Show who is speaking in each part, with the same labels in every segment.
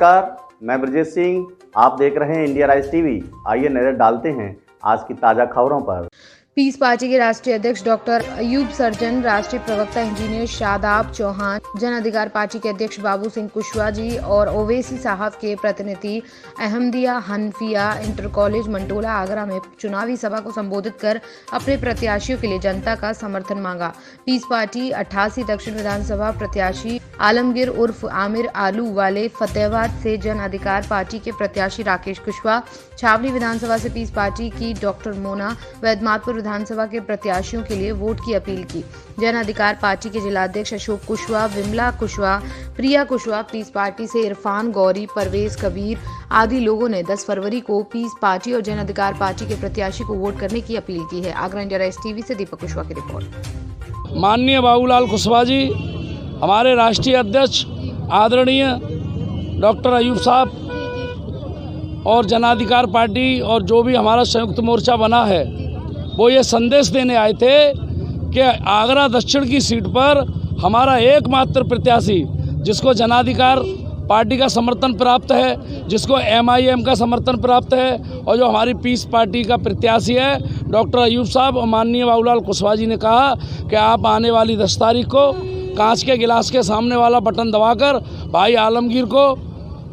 Speaker 1: नमस्कार, मैं ब्रजेश सिंह। आप देख रहे हैं इंडिया राइज टीवी। आइए नजर डालते हैं आज की ताज़ा खबरों पर।
Speaker 2: पीस पार्टी के राष्ट्रीय अध्यक्ष डॉक्टर अयूब सर्जन, राष्ट्रीय प्रवक्ता इंजीनियर शादाब चौहान, जन अधिकार पार्टी के अध्यक्ष बाबू सिंह कुशवाहा जी और ओवैसी साहब के प्रतिनिधि अहमदिया हनफिया इंटर कॉलेज मंटोला आगरा में चुनावी सभा को संबोधित कर अपने प्रत्याशियों के लिए जनता का समर्थन मांगा। पीस पार्टी 88 दक्षिण विधानसभा प्रत्याशी आलमगीर उर्फ आमिर आलू वाले फतेहाबाद से जन अधिकार पार्टी के प्रत्याशी राकेश कुशवाहा, छावनी विधानसभा से पीस पार्टी की डॉक्टर मोना, वैद्यनाथपुर विधानसभा के प्रत्याशियों के लिए वोट की अपील की। जन अधिकार पार्टी के जिलाध्यक्ष अशोक कुशवाहा, विमला कुशवाहा, प्रिया कुशवाहा, पीस पार्टी से इरफान गौरी, परवेज कबीर आदि लोगों ने 10 फरवरी को पीस पार्टी और जन अधिकार पार्टी के प्रत्याशी को वोट करने की अपील की है। आगरा इंडिया राइज टीवी से दीपक कुशवाहा की रिपोर्ट।
Speaker 3: माननीय बाबूलाल कुशवाहा जी, हमारे राष्ट्रीय अध्यक्ष आदरणीय डॉक्टर अयूब साहब और जनाधिकार पार्टी और जो भी हमारा संयुक्त मोर्चा बना है, वो ये संदेश देने आए थे कि आगरा दक्षिण की सीट पर हमारा एकमात्र प्रत्याशी, जिसको जनाधिकार पार्टी का समर्थन प्राप्त है, जिसको MIM का समर्थन प्राप्त है, और जो हमारी पीस पार्टी का प्रत्याशी है डॉक्टर अयूब साहब और माननीय बाबूलाल कुशवाहा जी ने कहा कि आप आने वाली 10 तारीख को कांच के गिलास के सामने वाला बटन दबाकर भाई आलमगीर को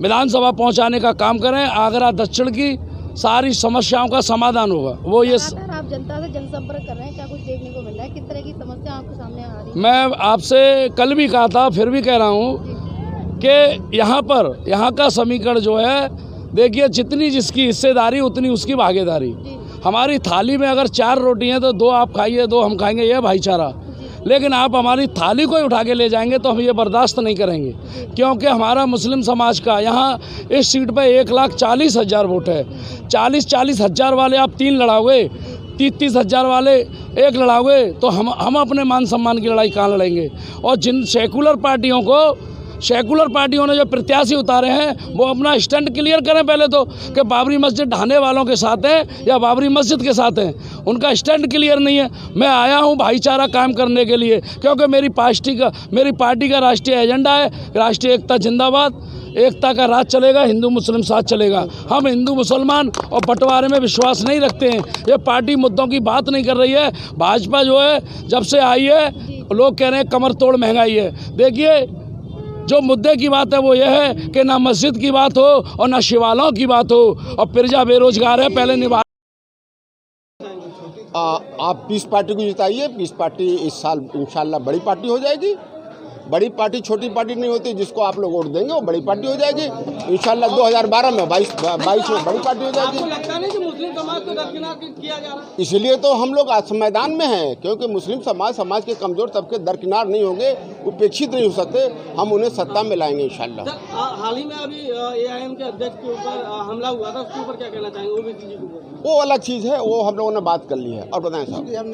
Speaker 3: विधानसभा पहुंचाने का काम करें। आगरा दक्षिण की सारी समस्याओं का समाधान होगा। वो ये
Speaker 4: आप जनता से जनसंपर्क कर रहे हैं, क्या कुछ देखने को मिल रहा है? किस तरह की समस्या आपके सामने आ रही है?
Speaker 3: मैं आपसे कल भी कहा था, फिर भी कह रहा हूँ कि यहाँ का समीकरण जो है, देखिए, जितनी जिसकी हिस्सेदारी उतनी उसकी भागीदारी। हमारी थाली में अगर 4 रोटी हैं तो 2 आप खाइए, 2 हम खाएंगे, यह भाईचारा। लेकिन आप हमारी थाली को ही उठा के ले जाएंगे तो हम ये बर्दाश्त नहीं करेंगे, क्योंकि हमारा मुस्लिम समाज का यहाँ इस सीट पे 1,40,000 वोट है। 40 हज़ार वाले आप 3 लड़ाओगे, 30 हज़ार वाले 1 लड़ाओगे, तो हम अपने मान सम्मान की लड़ाई कहाँ लड़ेंगे? और जिन सेकुलर पार्टियों ने जो प्रत्याशी उतारे हैं, वो अपना स्टैंड क्लियर करें पहले तो, कि बाबरी मस्जिद ढाने वालों के साथ हैं या बाबरी मस्जिद के साथ हैं। उनका स्टैंड क्लियर नहीं है। मैं आया हूं भाईचारा कायम करने के लिए, क्योंकि मेरी पार्टी का राष्ट्रीय एजेंडा है राष्ट्रीय एकता जिंदाबाद। एकता का राज चलेगा, हिंदू मुस्लिम साथ चलेगा। हम हिंदू मुसलमान और बंटवारे में विश्वास नहीं रखते हैं। ये पार्टी मुद्दों की बात नहीं कर रही है। भाजपा जो है जब से आई है, लोग कह रहे हैं कमर तोड़ महंगाई है। देखिए, जो मुद्दे की बात है वो ये है कि ना मस्जिद की बात हो और ना शिवालयों की बात हो, और प्रजा बेरोजगार है, पहले निभा।
Speaker 5: आप पीस पार्टी को जिताइए। पीस पार्टी इस साल इंशाल्लाह बड़ी पार्टी हो जाएगी। बड़ी पार्टी छोटी पार्टी नहीं होती। जिसको आप लोग वोट देंगे वो बड़ी पार्टी हो जाएगी इंशाल्लाह। 2012 में 22 में बड़ी पार्टी हो जाएगी।
Speaker 6: लगता नहीं कि मुस्लिम समाज को दरकिनार किया जा रहा है?
Speaker 5: इसलिए तो हम लोग आज मैदान में हैं, क्योंकि मुस्लिम समाज के कमजोर तबके दरकिनार नहीं होंगे, उपेक्षित नहीं हो सकते। हम उन्हें सत्ता में लाएंगे इंशाल्लाह।
Speaker 6: हाल ही में अभी AIM के अध्यक्ष के ऊपर हमला हुआ था, उसके ऊपर क्या कहना चाहेंगे? ओवैसी जी के ऊपर
Speaker 5: वो अलग चीज़ है, वो हम लोगों ने बात कर ली है। और बताएं साहब,
Speaker 6: हम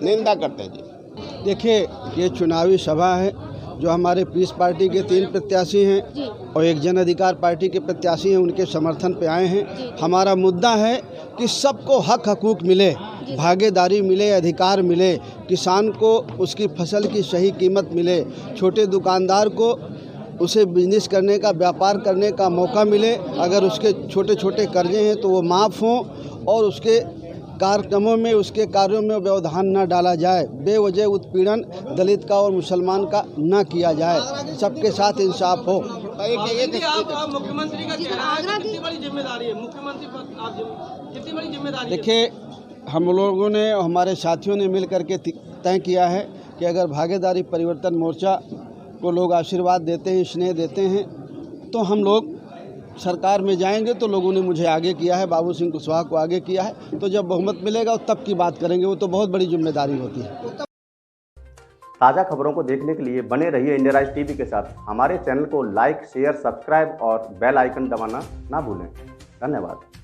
Speaker 5: निंदा करते हैं जी।
Speaker 7: देखिए, ये चुनावी सभा है। जो हमारे पीस पार्टी के 3 प्रत्याशी हैं और एक जन अधिकार पार्टी के प्रत्याशी हैं, उनके समर्थन पे आए हैं। हमारा मुद्दा है कि सबको हक हकूक मिले, भागीदारी मिले, अधिकार मिले, किसान को उसकी फसल की सही कीमत मिले, छोटे दुकानदार को उसे बिजनेस करने का, व्यापार करने का मौका मिले, अगर उसके छोटे छोटे कर्जे हैं तो वो माफ़ हों, और उसके कार्यक्रमों में, उसके कार्यों में व्यवधान न डाला जाए। बेवजह उत्पीड़न दलित का और मुसलमान का न किया जाए। सबके साथ इंसाफ हो।
Speaker 6: आप मुख्यमंत्री का चेहरा है, कितनी बड़ी जिम्मेदारी है मुख्यमंत्री पर? आप कितनी बड़ी जिम्मेदारी?
Speaker 7: देखिए, हम लोगों ने, हमारे साथियों ने मिल करके तय किया है कि अगर भागीदारी परिवर्तन मोर्चा को लोग आशीर्वाद देते हैं, स्नेह देते हैं, तो हम लोग सरकार में जाएंगे। तो लोगों ने मुझे आगे किया है, बाबू सिंह कुशवाहा को आगे किया है। तो जब बहुमत मिलेगा तब की बात करेंगे। वो तो बहुत बड़ी जिम्मेदारी होती है।
Speaker 1: ताज़ा खबरों को देखने के लिए बने रहिए इंडिया राइज टीवी के साथ। हमारे चैनल को लाइक, शेयर, सब्सक्राइब और बेल आइकन दबाना ना भूलें। धन्यवाद।